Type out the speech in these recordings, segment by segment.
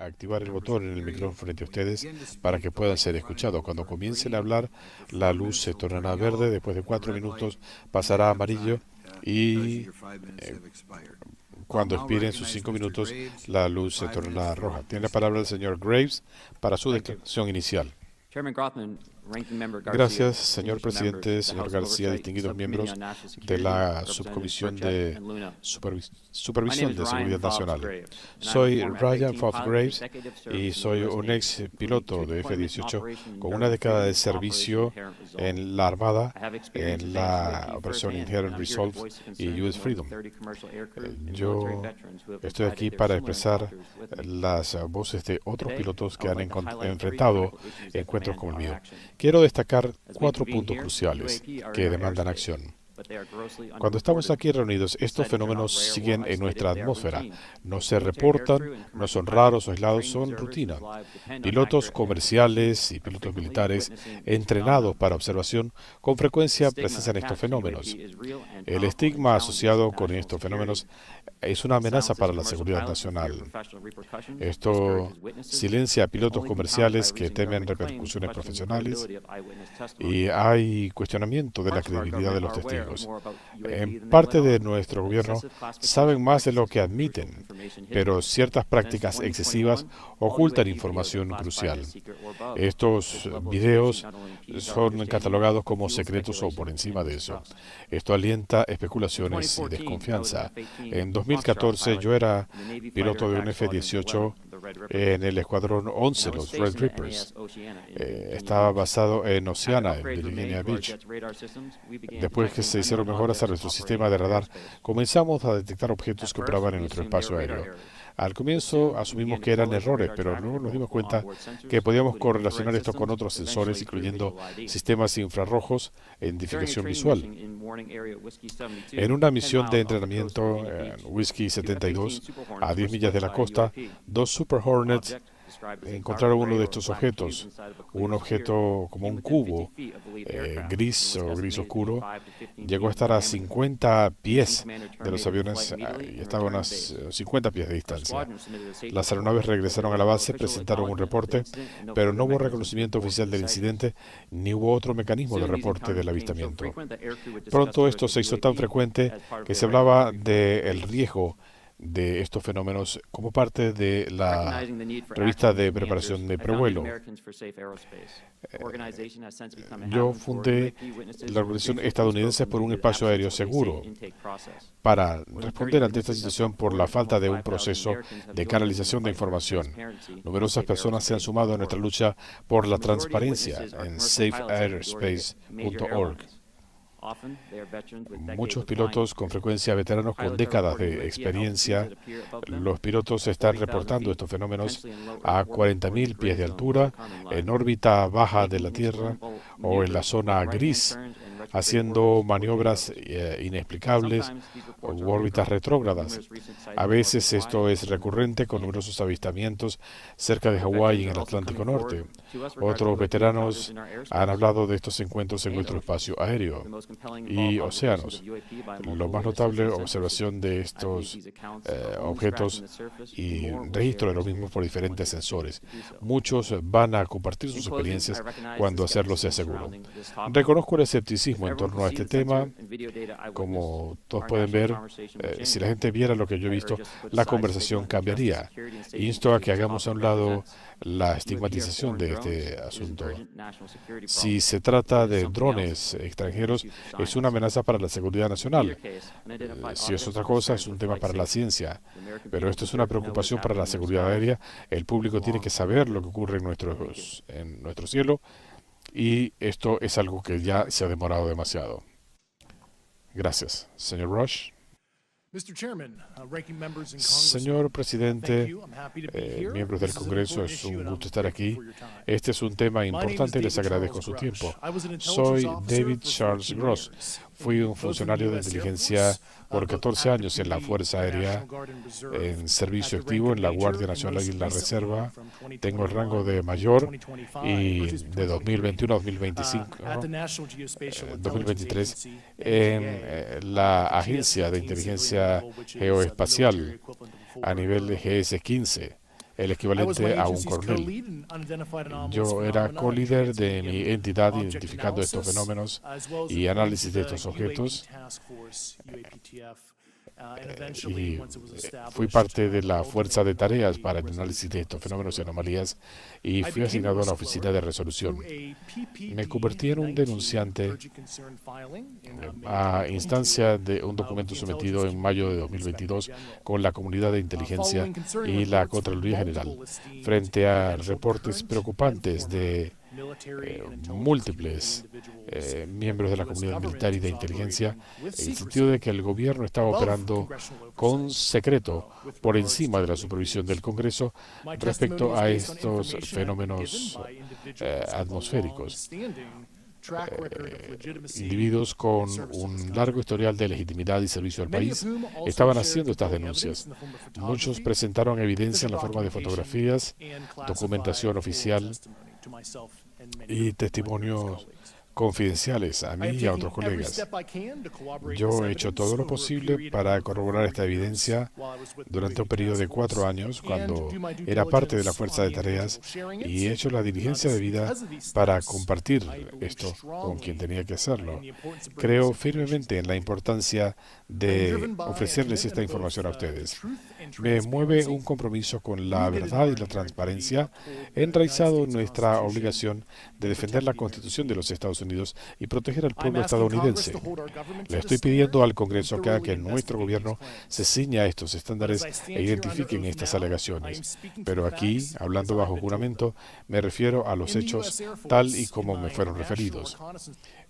activar el botón en el micrófono frente a ustedes para que puedan ser escuchados. Cuando comiencen a hablar, la luz se tornará verde, después de 4 minutos pasará a amarillo y cuando expiren sus 5 minutos, la luz se tornará roja. Tiene la palabra el señor Graves para su declaración inicial. Gracias, señor presidente, señor García, distinguidos miembros de la Subcomisión de Supervisión de Seguridad Nacional. Soy Ryan Fox Graves y soy un ex piloto de F-18 con una década de servicio en la Armada, en la Operación Inherent Resolve y US Freedom. Yo estoy aquí para expresar las voces de otros pilotos que han enfrentado encuentros como el mío. Quiero destacar 4 puntos cruciales que demandan acción. Cuando estamos aquí reunidos, estos fenómenos siguen en nuestra atmósfera. No se reportan, no son raros o aislados, son rutina. Pilotos comerciales y pilotos militares entrenados para observación con frecuencia presencian estos fenómenos. El estigma asociado con estos fenómenos es una amenaza para la seguridad nacional. Esto silencia a pilotos comerciales que temen repercusiones profesionales y hay cuestionamiento de la credibilidad de los testigos. En parte de nuestro gobierno saben más de lo que admiten, pero ciertas prácticas excesivas ocultan información crucial. Estos videos son catalogados como secretos o por encima de eso. Esto alienta especulaciones y desconfianza. En 2014 yo era piloto de un F-18 en el Escuadrón 11, los Red Rippers. Estaba basado en Oceana, en Virginia Beach. Después que se hicieron mejoras a nuestro sistema de radar, comenzamos a detectar objetos que operaban en nuestro espacio aéreo. Al comienzo asumimos que eran errores, pero luego nos dimos cuenta que podíamos correlacionar esto con otros sensores, incluyendo sistemas infrarrojos e identificación visual. En una misión de entrenamiento en Whiskey 72, a 10 millas de la costa, 2 Super Hornets encontraron uno de estos objetos, un objeto como un cubo gris o gris oscuro, llegó a estar a 50 pies de los aviones y estaba a unos 50 pies de distancia. Las aeronaves regresaron a la base, presentaron un reporte, pero no hubo reconocimiento oficial del incidente ni hubo otro mecanismo de reporte del avistamiento. Pronto esto se hizo tan frecuente que se hablaba del riesgo de estos fenómenos como parte de la revista de preparación de prevuelo. Yo fundé la Organización Estadounidense por un Espacio Aéreo Seguro para responder ante esta situación por la falta de un proceso de canalización de información. Numerosas personas se han sumado a nuestra lucha por la transparencia en safeairspace.org. Muchos pilotos, con frecuencia veteranos con décadas de experiencia, los pilotos están reportando estos fenómenos a 40.000 pies de altura, en órbita baja de la Tierra o en la zona gris, haciendo maniobras inexplicables u órbitas retrógradas. A veces esto es recurrente con numerosos avistamientos cerca de Hawái y en el Atlántico Norte. Otros veteranos han hablado de estos encuentros en nuestro espacio aéreo y océanos. Lo más notable, observación de estos objetos y registro de los mismos por diferentes sensores. Muchos van a compartir sus experiencias cuando hacerlo sea seguro. Reconozco el escepticismo en torno a este tema. Como todos pueden ver, si la gente viera lo que yo he visto, la conversación cambiaría. Insto a que hagamos a un lado la estigmatización de este asunto. Si se trata de drones extranjeros, es una amenaza para la seguridad nacional. Si es otra cosa, es un tema para la ciencia. Pero esto es una preocupación para la seguridad aérea. El público tiene que saber lo que ocurre en nuestro cielo y esto es algo que ya se ha demorado demasiado. Gracias. Señor Rush. Señor presidente, miembros del Congreso, es un gusto estar aquí. Este es un tema importante y les agradezco su tiempo. Soy David Charles Gross. Fui un funcionario de inteligencia por 14 años en la Fuerza Aérea, en servicio activo en la Guardia Nacional y en la Reserva. Tengo el rango de mayor y de 2021 a 2023 en la Agencia de Inteligencia Geoespacial a nivel de GS-15 el equivalente a un coronel. Yo era co-líder de mi entidad identificando estos fenómenos y análisis de estos objetos. Y fui parte de la fuerza de tareas para el análisis de estos fenómenos y anomalías y fui asignado a la oficina de resolución. Me convertí en un denunciante a instancia de un documento sometido en mayo de 2022 con la comunidad de inteligencia y la Contraloría General frente a reportes preocupantes de múltiples miembros de la comunidad militar y de inteligencia, en el sentido de que el gobierno estaba operando con secreto por encima de la supervisión del Congreso respecto a estos fenómenos atmosféricos. Individuos con un largo historial de legitimidad y servicio al país estaban haciendo estas denuncias. Muchos presentaron evidencia en la forma de fotografías, documentación oficial y testimonios confidenciales a mí y a otros colegas. Yo he hecho todo lo posible para corroborar esta evidencia durante un periodo de 4 años, cuando era parte de la fuerza de tareas, y he hecho la diligencia debida para compartir esto con quien tenía que hacerlo. Creo firmemente en la importancia de ofrecerles esta información a ustedes. Me mueve un compromiso con la verdad y la transparencia, enraizado en nuestra obligación de defender la Constitución de los Estados Unidos y proteger al pueblo estadounidense. Le estoy pidiendo al Congreso que haga que nuestro gobierno se ciña a estos estándares e identifiquen estas alegaciones. Pero aquí, hablando bajo juramento, me refiero a los hechos tal y como me fueron referidos.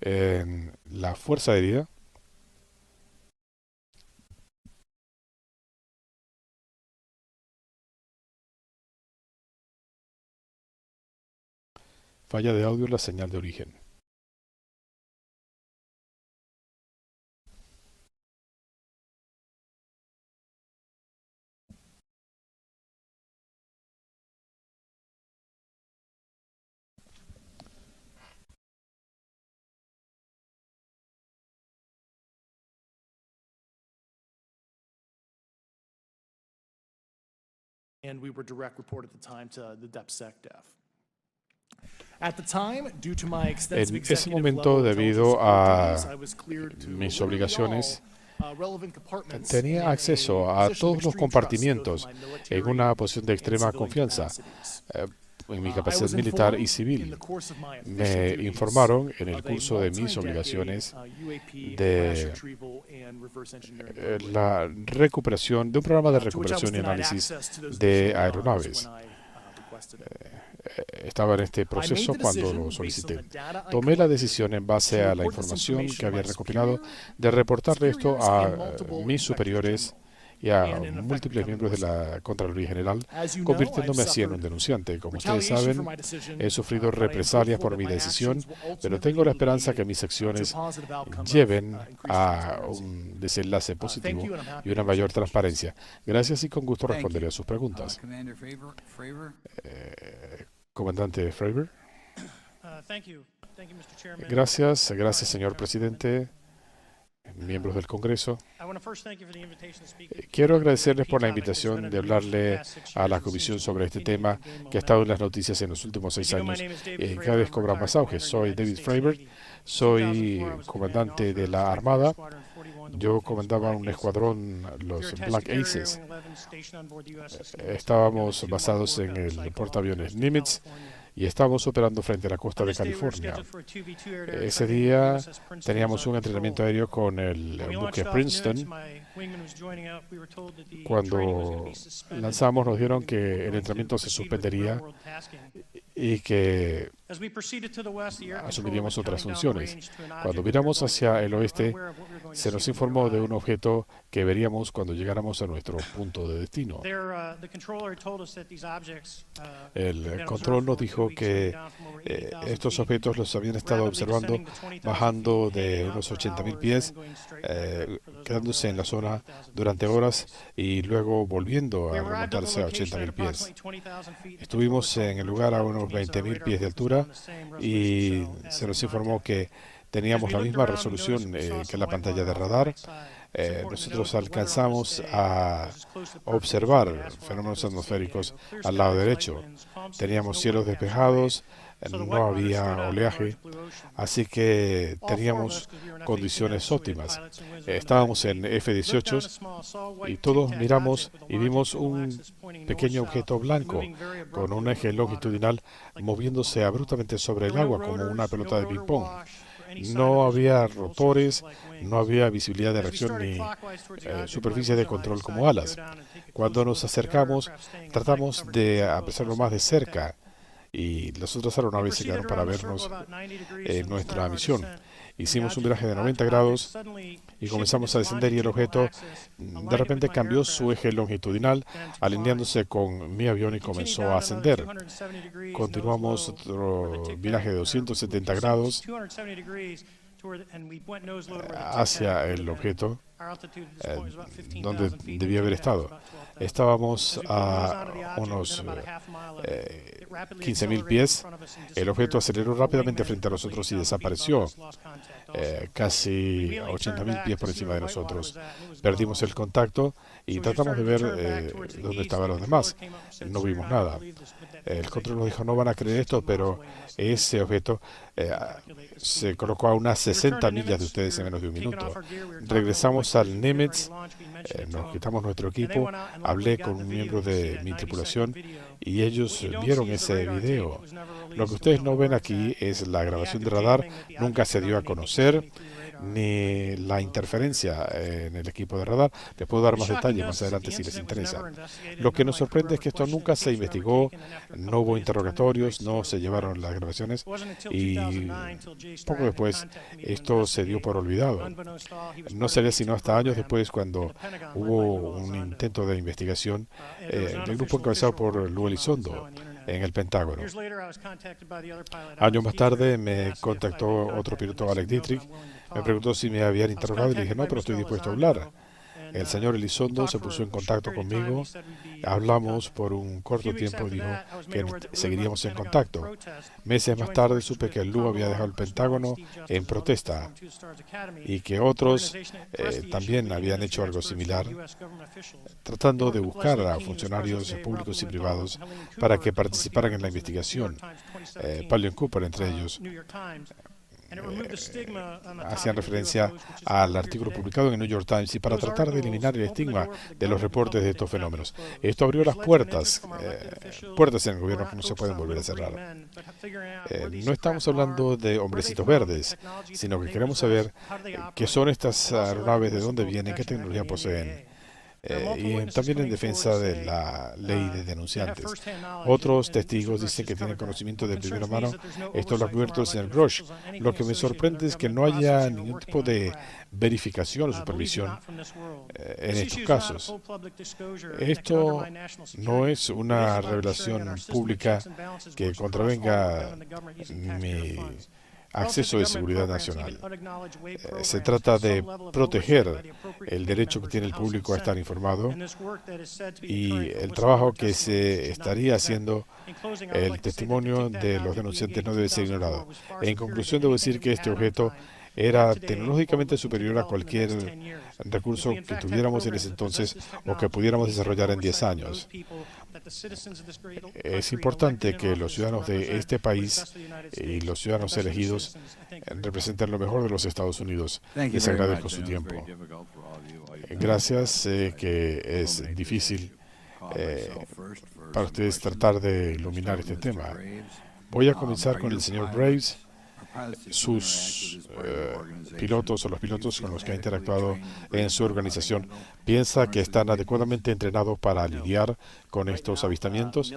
En la Fuerza Aérea, falla de audio en la señal de origen. And we were direct report at the time to the DepSecDef. At the time, due to my extensive En ese executive momento, level debido intelligence a duties, I was cleared to mis literally obligaciones, all, relevant compartments tenía in acceso a a position of todos los extreme trust, both compartimientos in my en military una posición de and extrema civilian confianza, capacities. en mi I capacidad was militar y informed in civil. the course of my Me official duties informaron en el of a curso de mis multi-decade, obligaciones UAP crash de retrieval and reverse engineering program, la recuperación, de un programa de to which I was recuperación y denied análisis access to those de initial honors aeronaves. when I requested it. Estaba en este proceso cuando lo solicité. Tomé la decisión en base a la información que había recopilado de reportarle esto a mis superiores y a múltiples miembros de la Contraloría General, convirtiéndome así en un denunciante. Como ustedes saben, he sufrido represalias por mi decisión, pero tengo la esperanza que mis acciones lleven a un desenlace positivo y una mayor transparencia. Gracias y con gusto responderé a sus preguntas. Comandante Fravor. Gracias, señor presidente, miembros del Congreso. Quiero agradecerles por la invitación de hablarle a la Comisión sobre este tema que ha estado en las noticias en los últimos 6 años y cada vez cobra más auge. Soy David Fravor, soy comandante de la Armada. Yo comandaba un escuadrón, los Black Aces. Estábamos basados en el portaaviones Nimitz y estábamos operando frente a la costa de California. Ese día teníamos un entrenamiento aéreo con el buque Princeton. Cuando lanzamos nos dijeron que el entrenamiento se suspendería y que asumiríamos otras funciones. Cuando miramos hacia el oeste, se nos informó de un objeto que veríamos cuando llegáramos a nuestro punto de destino. El control nos dijo que estos objetos los habían estado observando bajando de unos 80.000 pies, quedándose en la zona durante horas y luego volviendo a remontarse a 80.000 pies. Estuvimos en el lugar a unos 20.000 pies de altura y se nos informó que teníamos la misma resolución que la pantalla de radar. nosotros alcanzamos a observar fenómenos atmosféricos al lado derecho. Teníamos cielos despejados, no había oleaje, así que teníamos condiciones óptimas. Estábamos en F-18 y todos miramos y vimos un pequeño objeto blanco con un eje longitudinal moviéndose abruptamente sobre el agua como una pelota de ping-pong. No había rotores, no había visibilidad de reacción ni superficie de control como alas. Cuando nos acercamos, tratamos de apreciarlo más de cerca y las otras aeronaves se quedaron para vernos en nuestra misión. Hicimos un viraje de 90 grados y comenzamos a descender y el objeto de repente cambió su eje longitudinal alineándose con mi avión y comenzó a ascender. Continuamos otro viraje de 270 grados hacia el objeto donde debía haber estado. Estábamos a unos 15.000 pies. El objeto aceleró rápidamente frente a nosotros y desapareció casi 80.000 pies por encima de nosotros. Perdimos el contacto y tratamos de ver dónde estaban los demás. No vimos nada. El control nos dijo, no van a creer esto, pero ese objeto se colocó a unas 60 millas de ustedes en menos de un minuto. Regresamos al Nimitz, nos quitamos nuestro equipo, hablé con un miembro de mi tripulación y ellos vieron ese video. Lo que ustedes no ven aquí es la grabación de radar, nunca se dio a conocer, ni la interferencia en el equipo de radar. Les puedo dar más detalles más adelante si les interesa. Lo que nos sorprende es que esto nunca se investigó, no hubo interrogatorios, no se llevaron las grabaciones y poco después esto se dio por olvidado. No sería sino hasta años después cuando hubo un intento de investigación del grupo encabezado por Lou Elizondo en el Pentágono. Años más tarde me contactó otro piloto, Alec Dietrich. Me preguntó si me habían interrogado y le dije, no, pero estoy dispuesto a hablar. El señor Elizondo se puso en contacto conmigo, hablamos por un corto tiempo y dijo que seguiríamos en contacto. Meses más tarde supe que Lou había dejado el Pentágono en protesta y que otros también habían hecho algo similar, tratando de buscar a funcionarios públicos y privados para que participaran en la investigación. Pallion Cooper entre ellos. Hacían referencia al artículo publicado en el New York Times y para tratar de eliminar el estigma de los reportes de estos fenómenos. Esto abrió las puertas en el gobierno que no se pueden volver a cerrar. No estamos hablando de hombrecitos verdes, sino que queremos saber qué son estas aeronaves, de dónde vienen, qué tecnología poseen. Y también en defensa de la ley de denunciantes. Otros testigos dicen que tienen conocimiento de primera mano. Esto lo ha cubierto el señor Grosh. Lo que me sorprende es que no haya ningún tipo de verificación o supervisión en estos casos. Esto no es una revelación pública que contravenga mi acceso de seguridad nacional. Se trata de proteger el derecho que tiene el público a estar informado y el trabajo que se estaría haciendo, el testimonio de los denunciantes no debe ser ignorado. En conclusión, debo decir que este objeto era tecnológicamente superior a cualquier recurso que tuviéramos en ese entonces o que pudiéramos desarrollar en 10 años. Es importante que los ciudadanos de este país y los ciudadanos elegidos representen lo mejor de los Estados Unidos. Les agradezco su tiempo. Gracias. Sé que es difícil para ustedes tratar de iluminar este tema. Voy a comenzar con el señor Graves. Sus pilotos o los pilotos con los que ha interactuado en su organización, ¿piensa que están adecuadamente entrenados para lidiar con estos avistamientos?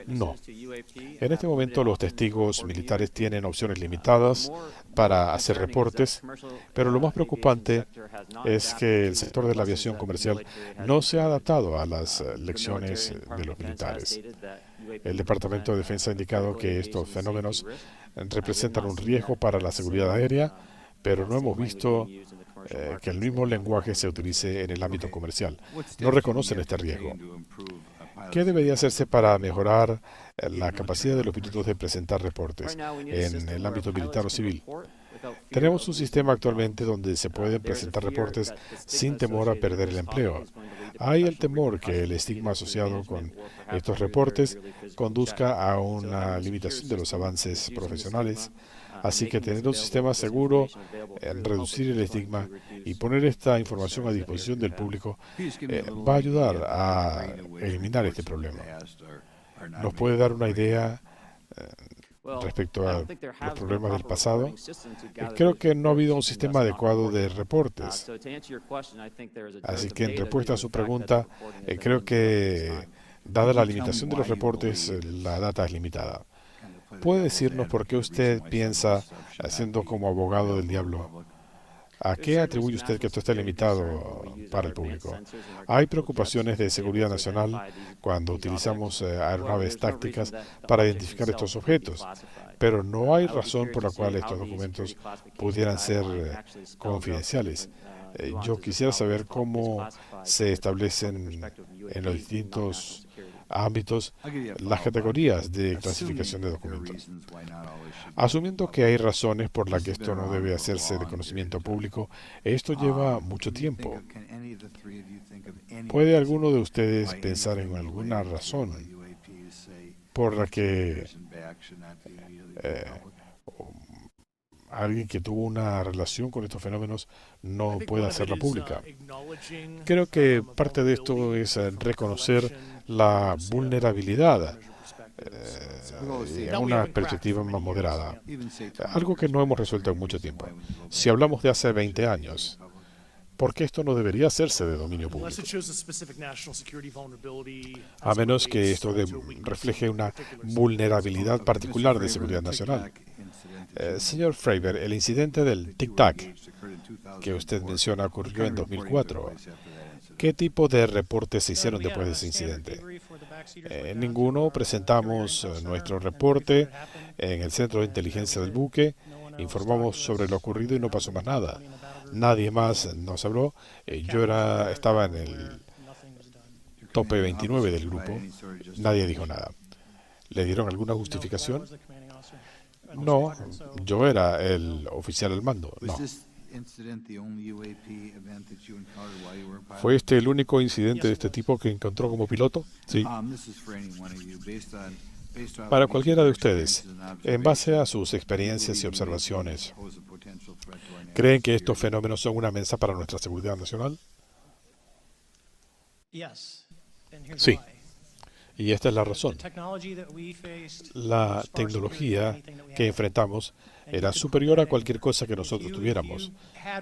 No. En este momento los testigos militares tienen opciones limitadas para hacer reportes, pero lo más preocupante es que el sector de la aviación comercial no se ha adaptado a las lecciones de los militares. El Departamento de Defensa ha indicado que estos fenómenos representan un riesgo para la seguridad aérea, pero no hemos visto que el mismo lenguaje se utilice en el ámbito comercial. No reconocen este riesgo. ¿Qué debería hacerse para mejorar la capacidad de los pilotos de presentar reportes en el ámbito militar o civil? Tenemos un sistema actualmente donde se pueden presentar reportes sin temor a perder el empleo. Hay el temor que el estigma asociado con estos reportes conduzca a una limitación de los avances profesionales. Así que tener un sistema seguro, reducir el estigma y poner esta información a disposición del público va a ayudar a eliminar este problema. ¿Nos puede dar una idea respecto a los problemas del pasado? Creo que no ha habido un sistema adecuado de reportes. Así que en respuesta a su pregunta, creo que, dada la limitación de los reportes, la data es limitada. ¿Puede decirnos por qué usted piensa, siendo como abogado del diablo, a qué atribuye usted que esto esté limitado para el público? Hay preocupaciones de seguridad nacional cuando utilizamos aeronaves tácticas para identificar estos objetos, pero no hay razón por la cual estos documentos pudieran ser confidenciales. Yo quisiera saber cómo se establecen en los distintos ámbitos las categorías de clasificación de documentos. Asumiendo que hay razones por las que esto no debe hacerse de conocimiento público, esto lleva mucho tiempo. ¿Puede alguno de ustedes pensar en alguna razón por la que alguien que tuvo una relación con estos fenómenos no pueda hacerla pública? Creo que parte de esto es reconocer la vulnerabilidad a una perspectiva más moderada, algo que no hemos resuelto en mucho tiempo. Si hablamos de hace 20 años, ¿por qué esto no debería hacerse de dominio público? A menos que esto refleje una vulnerabilidad particular de seguridad nacional. Señor Fravor, el incidente del Tic Tac que usted menciona ocurrió en 2004. ¿Qué tipo de reportes se hicieron después de ese incidente? Ninguno. Presentamos nuestro reporte en el centro de inteligencia del buque, informamos sobre lo ocurrido y no pasó más nada. Nadie más nos habló. Yo estaba en el tope 29 del grupo. Nadie dijo nada. ¿Le dieron alguna justificación? No, yo era el oficial al mando. No. ¿Fue este el único incidente de este tipo que encontró como piloto? Sí. Para cualquiera de ustedes, en base a sus experiencias y observaciones, ¿creen que estos fenómenos son una amenaza para nuestra seguridad nacional? Sí. Y esta es la razón. La tecnología que enfrentamos era superior a cualquier cosa que nosotros tuviéramos.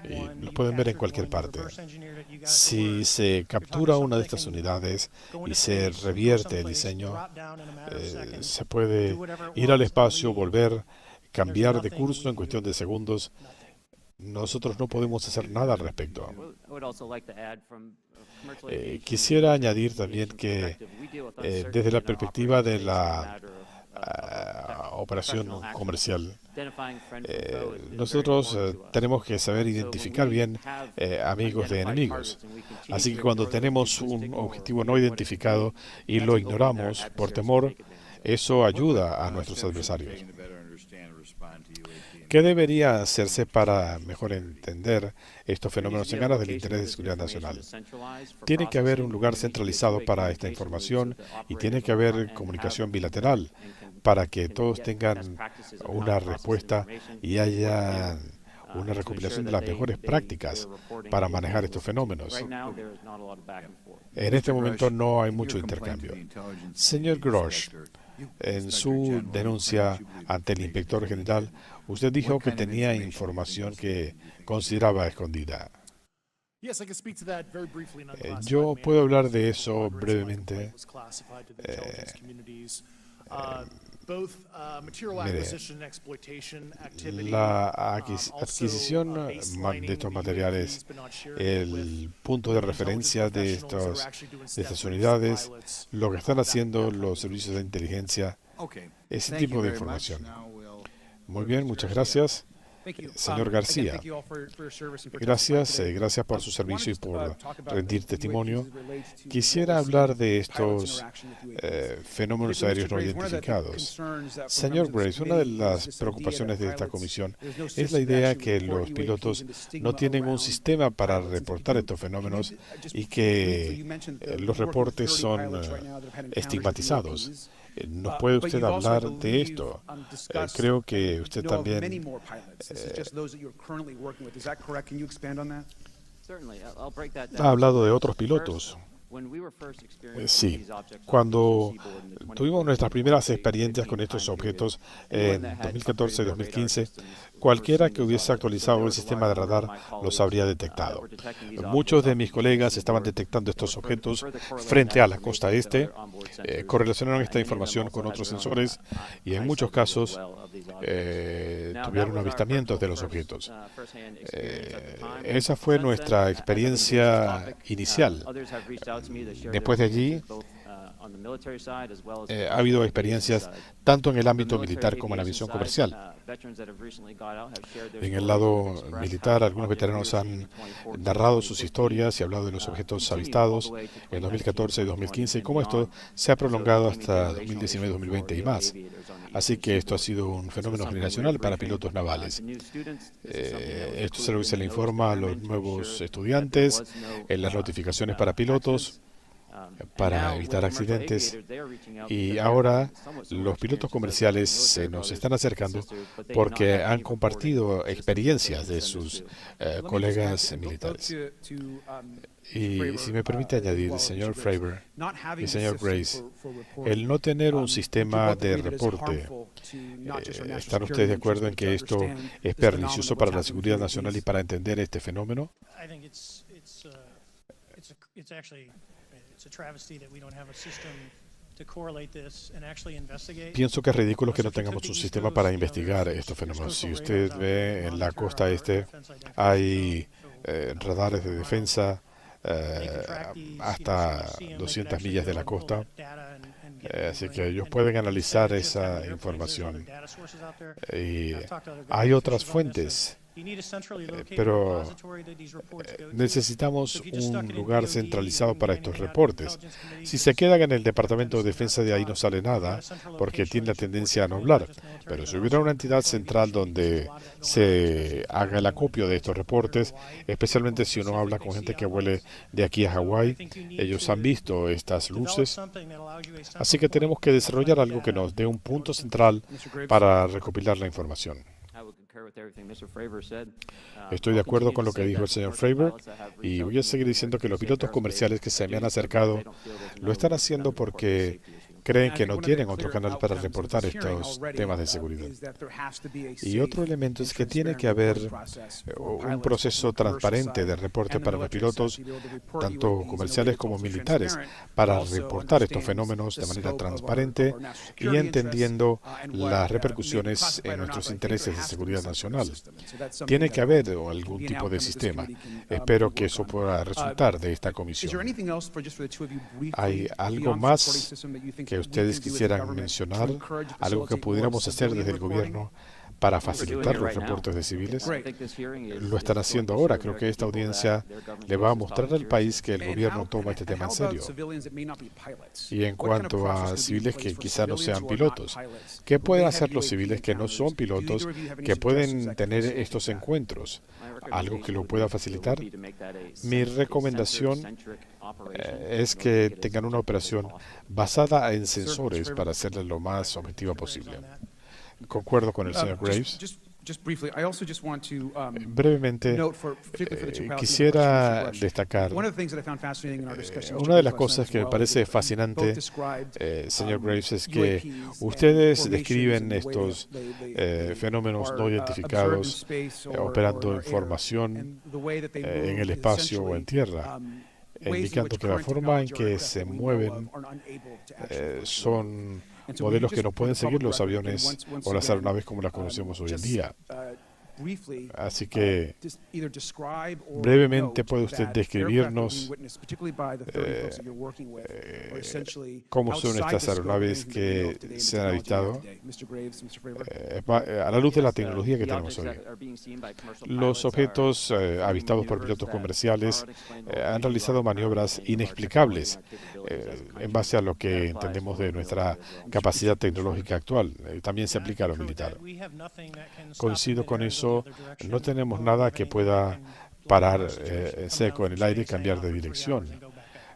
Y lo pueden ver en cualquier parte. Si se captura una de estas unidades y se revierte el diseño, se puede ir al espacio, volver, cambiar de curso en cuestión de segundos. Nosotros no podemos hacer nada al respecto. Quisiera añadir también que desde la perspectiva de la operación comercial, nosotros tenemos que saber identificar bien amigos de enemigos. Así que cuando tenemos un objetivo no identificado y lo ignoramos por temor, eso ayuda a nuestros adversarios. ¿Qué debería hacerse para mejor entender estos fenómenos en aras del interés de seguridad nacional? Tiene que haber un lugar centralizado para esta información y tiene que haber comunicación bilateral para que todos tengan una respuesta y haya una recopilación de las mejores prácticas para manejar estos fenómenos. En este momento no hay mucho intercambio. Señor Grosh, en su denuncia ante el inspector general, usted dijo que tenía información que consideraba escondida. Yo puedo hablar de eso brevemente. Mire, la adquisición de estos materiales, el punto de referencia de estas unidades, lo que están haciendo los servicios de inteligencia, ese tipo de información. Muy bien, muchas gracias. Señor García, gracias por su servicio y por rendir testimonio. Quisiera hablar de estos fenómenos aéreos no identificados. Señor Graves, una de las preocupaciones de esta comisión es la idea que los pilotos no tienen un sistema para reportar estos fenómenos y que los reportes son estigmatizados. ¿Nos puede usted hablar de esto? Creo que usted también ha hablado de otros pilotos. Sí, cuando tuvimos nuestras primeras experiencias con estos objetos en 2014 y 2015, cualquiera que hubiese actualizado el sistema de radar los habría detectado. Muchos de mis colegas estaban detectando estos objetos frente a la costa este, correlacionaron esta información con otros sensores y en muchos casos tuvieron avistamientos de los objetos. Esa fue nuestra experiencia inicial. Después de allí, ha habido experiencias tanto en el ámbito militar como en la aviación comercial. En el lado militar, algunos veteranos han narrado sus historias y hablado de los objetos avistados en 2014 y 2015 y cómo esto se ha prolongado hasta 2019, 2020 y más. Así que esto ha sido un fenómeno generacional para pilotos navales. Esto se le informa a los nuevos estudiantes en las notificaciones para pilotos, para evitar accidentes, y ahora los pilotos comerciales se nos están acercando porque han compartido experiencias de sus colegas militares. Y si me permite añadir, señor Fravor y señor Grace, el no tener un sistema de reporte, ¿están ustedes de acuerdo en que esto es pernicioso para la seguridad nacional y para entender este fenómeno? Pienso que es ridículo que no tengamos un sistema para investigar estos fenómenos. Si usted ve en la costa este, hay radares de defensa hasta 200 millas de la costa, así que ellos pueden analizar esa información. Y hay otras fuentes, pero necesitamos un lugar centralizado para estos reportes. Si se quedan en el Departamento de Defensa, de ahí no sale nada, porque tiene la tendencia a no hablar. Pero si hubiera una entidad central donde se haga el acopio de estos reportes, especialmente si uno habla con gente que vuele de aquí a Hawái, ellos han visto estas luces. Así que tenemos que desarrollar algo que nos dé un punto central para recopilar la información. Estoy de acuerdo con lo que dijo el señor Fravor y voy a seguir diciendo que los pilotos comerciales que se me han acercado lo están haciendo porque creen que no tienen otro canal para reportar estos temas de seguridad. Y otro elemento es que tiene que haber un proceso transparente de reporte para los pilotos, tanto comerciales como militares, para reportar estos fenómenos de manera transparente y entendiendo las repercusiones en nuestros intereses de seguridad nacional. Tiene que haber algún tipo de sistema. Espero que eso pueda resultar de esta comisión. ¿Hay algo más que ustedes quisieran mencionar, algo que pudiéramos hacer desde el gobierno para facilitar los reportes de civiles? Lo están haciendo ahora. Creo que esta audiencia le va a mostrar al país que el gobierno toma este tema en serio. Y en cuanto a civiles que quizá no sean pilotos, ¿qué pueden hacer los civiles que no son pilotos, que pueden tener estos encuentros? ¿Algo que lo pueda facilitar? Mi recomendación es que tengan una operación basada en sensores para hacerla lo más objetiva posible. Concuerdo con el señor Graves. Brevemente, quisiera destacar una de las cosas que me parece fascinante, señor Graves, es que ustedes describen estos fenómenos no identificados operando en formación en el espacio o en tierra, indicando que la forma en que se mueven son modelos que no pueden seguir los aviones o las aeronaves como las conocemos hoy en día. Así que, brevemente, ¿puede usted describirnos cómo son estas aeronaves que se han avistado? a la luz de la tecnología que tenemos hoy. Los objetos habitados por pilotos comerciales han realizado maniobras inexplicables en base a lo que entendemos de nuestra capacidad tecnológica actual. También se aplica a lo militar. Coincido con eso, no tenemos nada que pueda parar en seco en el aire y cambiar de dirección,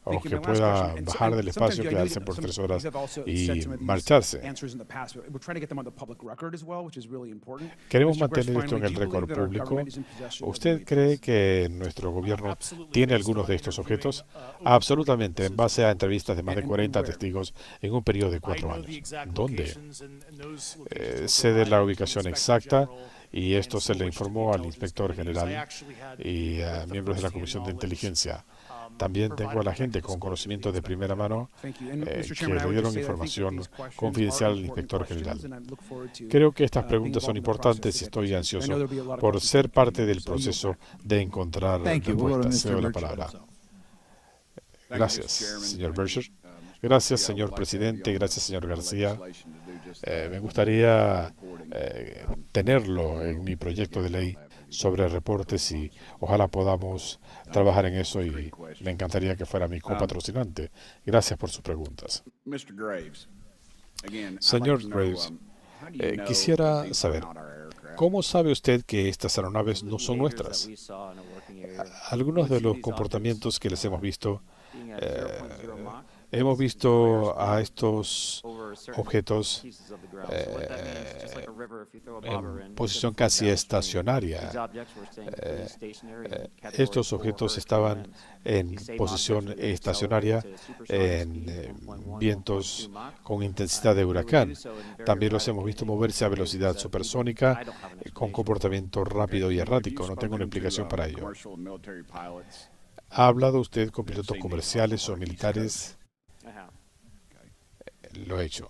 o que pueda bajar del espacio, quedarse por 3 horas y marcharse. Queremos mantener esto en el récord público. ¿Usted cree que nuestro gobierno tiene algunos de estos objetos? Absolutamente, en base a entrevistas de más de 40 testigos en un periodo de 4 años. ¿Dónde? Sé de la ubicación exacta y esto se le informó al inspector general y a miembros de la Comisión de Inteligencia. También tengo a la gente con conocimiento de primera mano que le dieron información confidencial al inspector general. Creo que estas preguntas son importantes y estoy ansioso por ser parte del proceso de encontrar respuestas. Cedo la palabra. Gracias, señor Berger. Gracias, señor presidente. Gracias, señor García. Me gustaría tenerlo en mi proyecto de ley sobre reportes y ojalá podamos trabajar en eso y me encantaría que fuera mi copatrocinante. Gracias por sus preguntas. Señor Graves, quisiera saber, ¿cómo sabe usted que estas aeronaves no son nuestras? Algunos de los comportamientos que les hemos visto hemos visto a estos objetos en posición casi estacionaria. Estos objetos estaban en posición estacionaria en vientos con intensidad de huracán. También los hemos visto moverse a velocidad supersónica con comportamiento rápido y errático. No tengo una explicación para ello. ¿Ha hablado usted con pilotos comerciales o militares? Lo he hecho.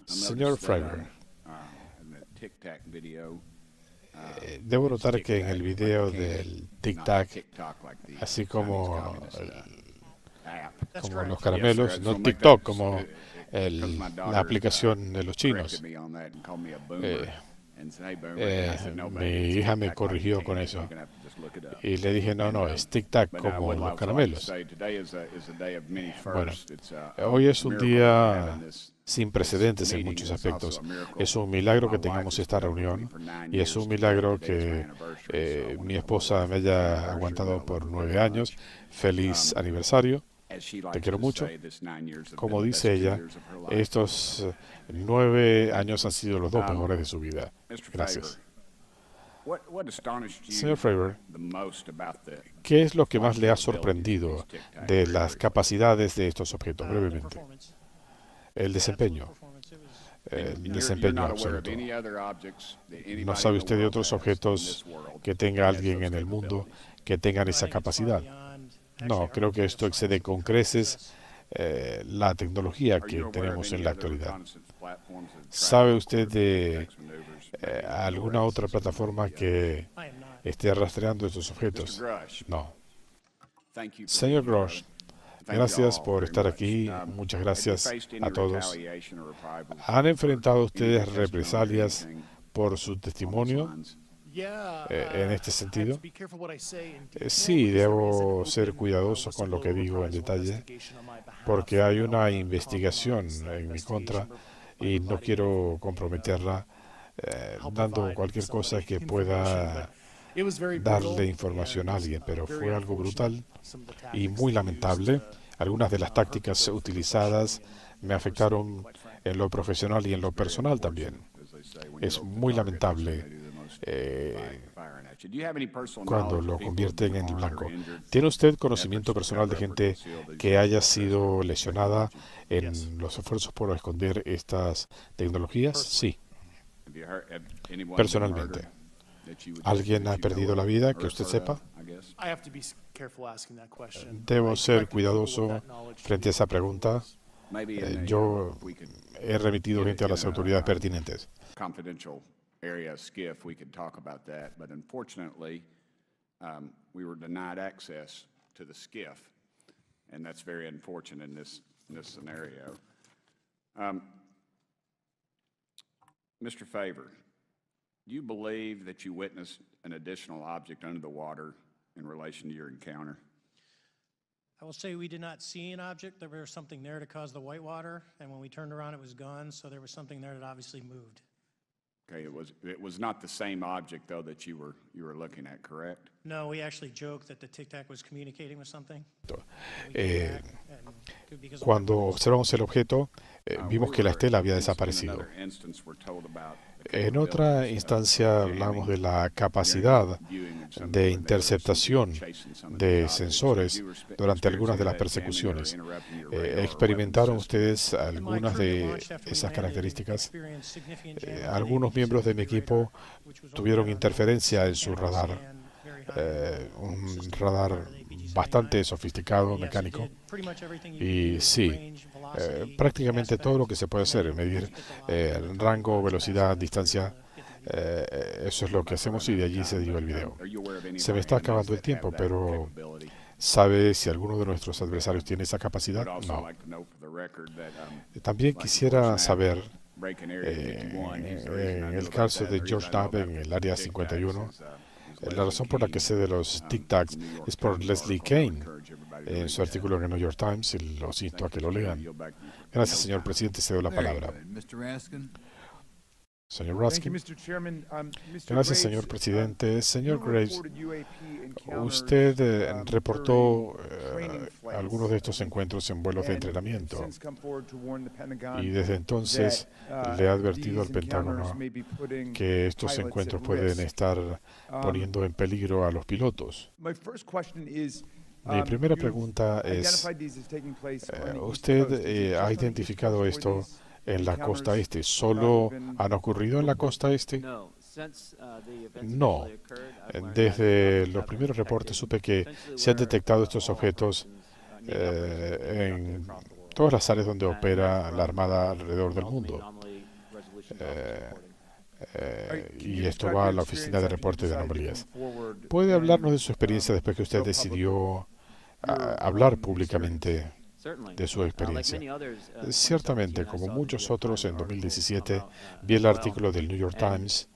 Señor Fravor, debo notar que en el video del Tic Tac, así como los caramelos, no TikTok, como la aplicación de los chinos, mi hija me corrigió con eso y le dije no, es Tic Tac como los caramelos. Bueno, hoy es un día sin precedentes en muchos aspectos. Es un milagro que tengamos esta reunión y es un milagro que mi esposa me haya aguantado por 9 años. Feliz aniversario. Te quiero mucho. Como dice ella, estos 9 años han sido los 2 mejores de su vida. Gracias. Señor Fravor, ¿qué es lo que más le ha sorprendido de las capacidades de estos objetos? Brevemente. El desempeño. El desempeño absoluto. ¿No sabe usted de otros objetos que tenga alguien en el mundo que tengan esa capacidad? No, creo que esto excede con creces la tecnología que tenemos en la actualidad. ¿Sabe usted de alguna otra plataforma que esté rastreando estos objetos? No. Señor Grosh, gracias por estar aquí. Muchas gracias a todos. ¿Han enfrentado ustedes represalias por su testimonio en este sentido? Sí, debo ser cuidadoso con lo que digo en detalle, porque hay una investigación en mi contra y no quiero comprometerla dando cualquier cosa que pueda darle información a alguien, pero fue algo brutal y muy lamentable. Algunas de las tácticas utilizadas me afectaron en lo profesional y en lo personal también. Es muy lamentable cuando lo convierten en el blanco. ¿Tiene usted conocimiento personal de gente que haya sido lesionada en los esfuerzos por esconder estas tecnologías? Sí, personalmente. ¿Alguien ha perdido la vida que usted sepa? Debo ser cuidadoso frente a esa pregunta. Yo he remitido gente a las autoridades pertinentes. Area SCIF, we could talk about that, but unfortunately, we were denied access to the SCIF, and that's very unfortunate in this scenario. Mr. Favor, do you believe that you witnessed an additional object under the water in relation to your encounter? I will say we did not see an object. There was something there to cause the whitewater, and when we turned around, it was gone. So there was something there that obviously moved. Okay, it was not the same object though that you were looking at, correct? No, we actually joked that the Tic Tac was communicating with something. Cuando observamos el objeto, vimos que la estela había desaparecido. En otra instancia hablamos de la capacidad de interceptación de sensores durante algunas de las persecuciones. ¿Experimentaron ustedes algunas de esas características? Algunos miembros de mi equipo tuvieron interferencia en su radar, un radar bastante sofisticado, mecánico, y sí, prácticamente todo lo que se puede hacer, medir el rango, velocidad, distancia, eso es lo que hacemos y de allí se dio el video. Se me está acabando el tiempo, pero ¿sabe si alguno de nuestros adversarios tiene esa capacidad? No. También quisiera saber, en el caso de George Knapp en el Área 51, la razón por la que sé de los Tic Tacs es por Leslie Kean, en su artículo en el New York Times, y los insto a que lo lean. Gracias, señor presidente. Cedo la palabra. Señor Raskin. Gracias, señor presidente. Señor Graves, usted reportó algunos de estos encuentros en vuelos de entrenamiento y desde entonces le ha advertido al Pentágono que estos encuentros pueden estar poniendo en peligro a los pilotos. Mi primera pregunta es, ¿usted ha identificado esto en la costa este? ¿Solo han ocurrido en la costa este? No. Desde los primeros reportes supe que se han detectado estos objetos en todas las áreas donde opera la Armada alrededor del mundo. Y esto va a la Oficina de Reporte de Anomalías. ¿Puede hablarnos de su experiencia después que usted decidió hablar públicamente de su experiencia? Ciertamente, como muchos otros, en 2017 vi el artículo del New York Times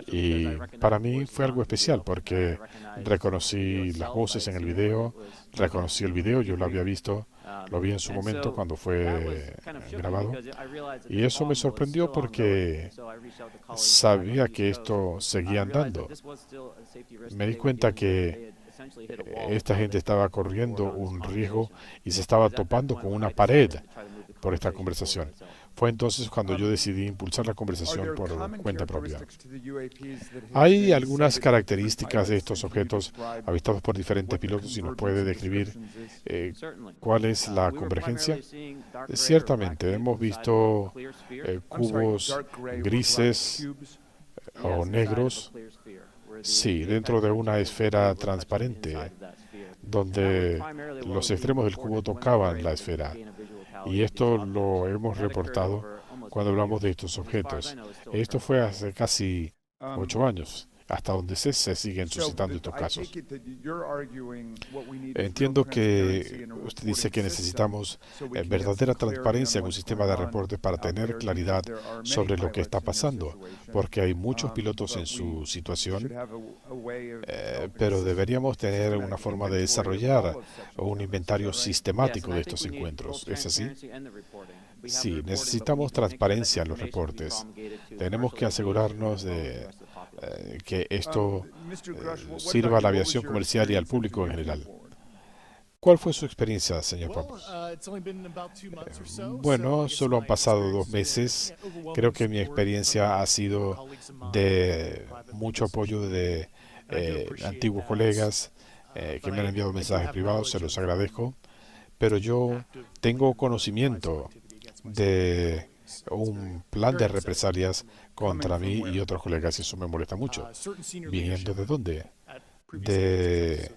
y para mí fue algo especial porque reconocí las voces en el video, reconocí el video, yo lo había visto, lo vi en su momento cuando fue grabado y eso me sorprendió porque sabía que esto seguía andando. Me di cuenta que esta gente estaba corriendo un riesgo y se estaba topando con una pared por esta conversación. Fue entonces cuando yo decidí impulsar la conversación por cuenta propia. Hay algunas características de estos objetos avistados por diferentes pilotos y nos puede describir cuál es la convergencia. Ciertamente, hemos visto cubos grises o negros. Sí, dentro de una esfera transparente, donde los extremos del cubo tocaban la esfera. Y esto lo hemos reportado cuando hablamos de estos objetos. Esto fue hace casi 8 años, hasta donde se siguen suscitando estos casos. Entiendo que usted dice que necesitamos verdadera transparencia en un sistema de reportes para tener claridad sobre lo que está pasando, porque hay muchos pilotos en su situación, pero deberíamos tener una forma de desarrollar un inventario sistemático de estos encuentros. ¿Es así? Sí, necesitamos transparencia en los reportes. Tenemos que asegurarnos de que esto sirva a la aviación comercial y al público en general. ¿Cuál fue su experiencia, señor Papos? Bueno, solo han pasado 2 meses. Creo que mi experiencia ha sido de mucho apoyo de antiguos colegas que me han enviado mensajes privados, se los agradezco. Pero yo tengo conocimiento de un plan de represalias contra mí y otros colegas y eso me molesta mucho. ¿Viniendo de dónde? De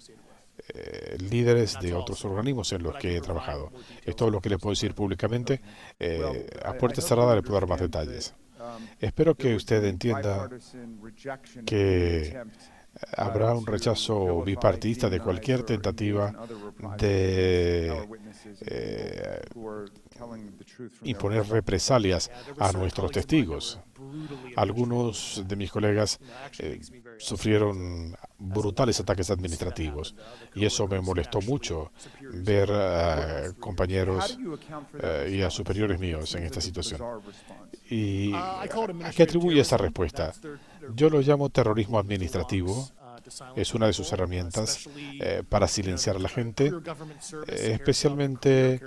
líderes de otros organismos en los que he trabajado. Es todo lo que le puedo decir públicamente. A puerta cerrada le puedo dar más detalles. Espero que usted entienda que habrá un rechazo bipartidista de cualquier tentativa de imponer represalias a nuestros testigos. Algunos de mis colegas sufrieron brutales ataques administrativos y eso me molestó mucho ver a compañeros y a superiores míos en esta situación. ¿Y a qué atribuye esa respuesta? Yo lo llamo terrorismo administrativo. Es una de sus herramientas para silenciar a la gente, especialmente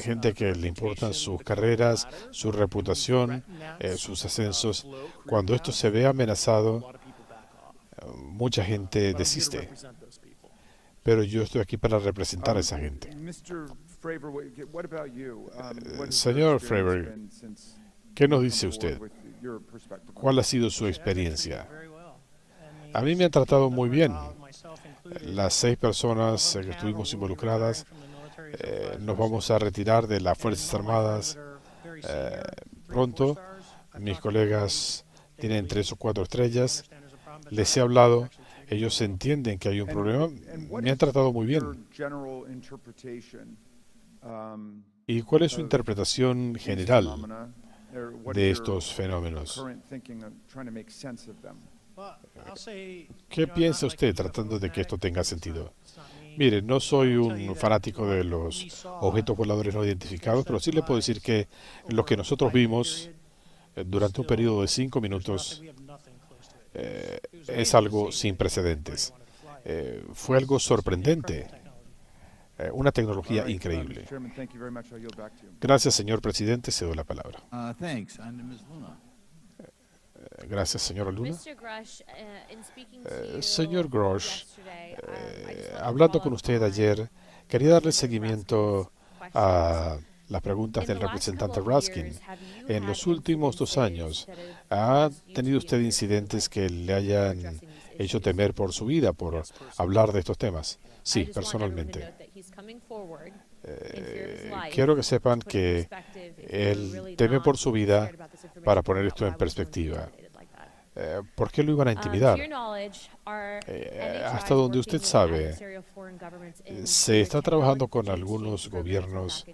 gente que le importan sus carreras, su reputación, sus ascensos. Cuando esto se ve amenazado, mucha gente desiste. Pero yo estoy aquí para representar a esa gente. Señor Fravor, ¿qué nos dice usted? ¿Cuál ha sido su experiencia? A mí me han tratado muy bien. Las 6 personas que estuvimos involucradas nos vamos a retirar de las Fuerzas Armadas pronto. Mis colegas tienen 3 o 4 estrellas. Les he hablado. Ellos entienden que hay un problema. Me han tratado muy bien. ¿Y cuál es su interpretación general de estos fenómenos? ¿Qué piensa usted tratando de que esto tenga sentido? Mire, no soy un fanático de los objetos voladores no identificados, pero sí le puedo decir que lo que nosotros vimos durante un periodo de 5 minutos es algo sin precedentes. Fue algo sorprendente. Una tecnología increíble. Gracias, señor presidente. Cedo la palabra. Gracias, señora Luna. Señor Grosh, hablando con usted ayer, quería darle seguimiento a las preguntas del representante Raskin. En los últimos 2 años, ¿ha tenido usted incidentes que le hayan hecho temer por su vida por hablar de estos temas? Sí, personalmente. Quiero que sepan que él teme por su vida para poner esto en perspectiva. ¿Por qué lo iban a intimidar? Hasta donde usted sabe, se está trabajando con algunos gobiernos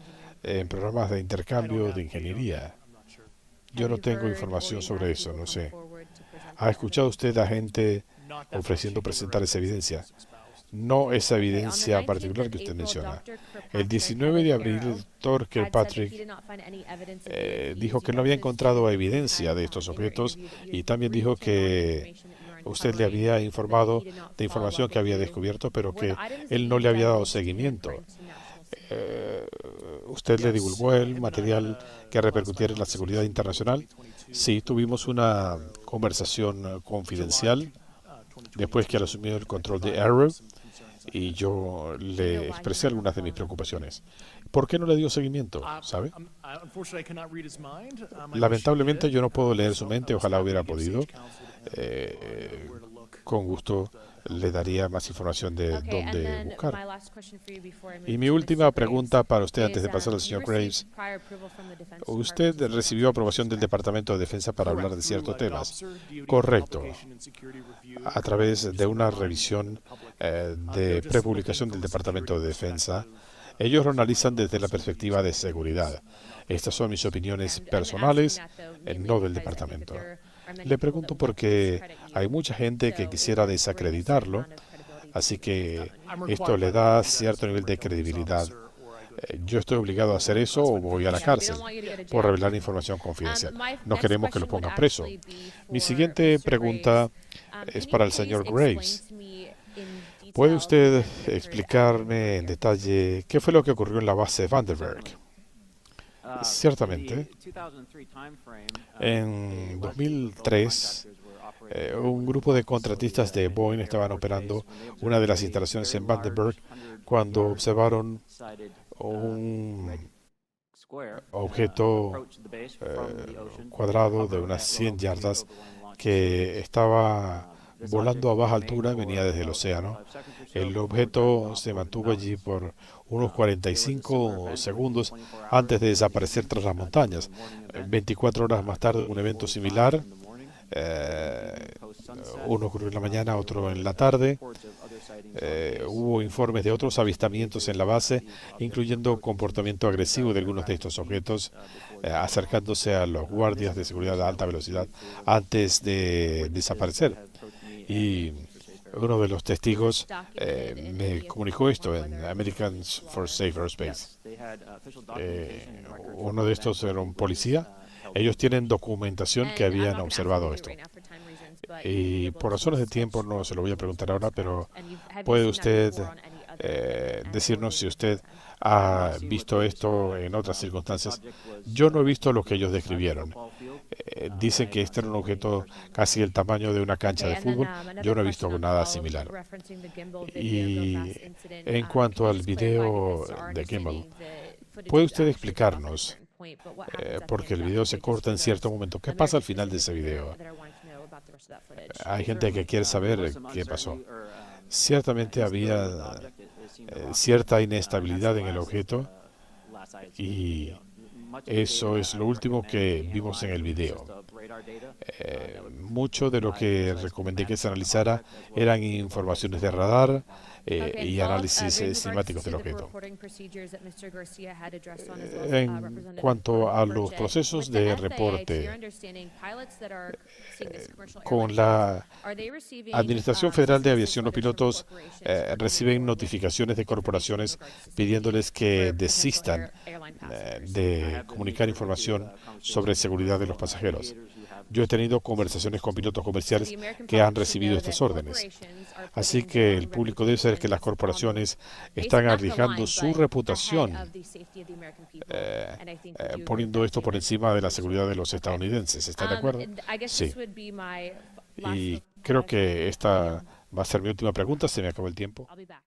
en programas de intercambio de ingeniería. Yo no tengo información sobre eso, no sé. ¿Ha escuchado usted a gente ofreciendo presentar esa evidencia? No esa evidencia particular que usted menciona. El 19 de abril, el doctor Kirkpatrick dijo que no había encontrado evidencia de estos objetos y también dijo que usted le había informado de información que había descubierto, pero que él no le había dado seguimiento. ¿Usted le divulgó el material que repercutiera en la seguridad internacional? Sí, tuvimos una conversación confidencial después que él asumió el control de Arrow y yo le expresé algunas de mis preocupaciones. ¿Por qué no le dio seguimiento? ¿Sabe? Lamentablemente yo no puedo leer su mente, ojalá hubiera podido. Con gusto le daría más información de dónde buscar. Y mi última pregunta para usted antes de pasar al señor Graves. ¿Usted recibió aprobación del Departamento de Defensa para hablar de ciertos temas? Correcto. A través de una revisión de prepublicación del Departamento de Defensa, ellos lo analizan desde la perspectiva de seguridad. Estas son mis opiniones personales, no del departamento. Le pregunto porque hay mucha gente que quisiera desacreditarlo, así que esto le da cierto nivel de credibilidad. ¿Yo estoy obligado a hacer eso o voy a la cárcel por revelar información confidencial? No queremos que lo pongan preso. Mi siguiente pregunta es para el señor Graves. ¿Puede usted explicarme en detalle qué fue lo que ocurrió en la base Vandenberg? Ciertamente, en 2003, un grupo de contratistas de Boeing estaban operando una de las instalaciones en Vandenberg cuando observaron un objeto cuadrado de unas 100 yardas que estaba volando a baja altura, venía desde el océano. El objeto se mantuvo allí por unos 45 segundos antes de desaparecer tras las montañas. 24 horas más tarde, un evento similar Uno ocurrió en la mañana, otro en la tarde. Hubo informes de otros avistamientos en la base, incluyendo comportamiento agresivo de algunos de estos objetos, acercándose a los guardias de seguridad a alta velocidad antes de desaparecer. Y uno de los testigos me comunicó esto en Americans for Safe Airspace. Uno de estos era un policía. Ellos tienen documentación que habían observado esto. Y por razones de tiempo no se lo voy a preguntar ahora, pero ¿puede usted decirnos si usted ha visto esto en otras circunstancias? Yo no he visto lo que ellos describieron. Dicen que este era un objeto casi el tamaño de una cancha de fútbol. Yo no he visto nada similar. Y en cuanto al video de gimbal, ¿puede usted explicarnos? Porque el video se corta en cierto momento. ¿Qué pasa al final de ese video? Hay gente que quiere saber qué pasó. Ciertamente había cierta inestabilidad en el objeto y eso es lo último que vimos en el video. Mucho de lo que recomendé que se analizara eran informaciones de radar y análisis cinemáticos del objeto. En cuanto a los procesos de reporte, con la Administración Federal de Aviación, los pilotos reciben notificaciones de corporaciones pidiéndoles que desistan de comunicar información sobre seguridad de los pasajeros. Yo he tenido conversaciones con pilotos comerciales que han recibido estas órdenes. Así que el público debe saber que las corporaciones están arriesgando su reputación, poniendo esto por encima de la seguridad de los estadounidenses. ¿Está de acuerdo? Sí. Y creo que esta va a ser mi última pregunta. Se me acabó el tiempo.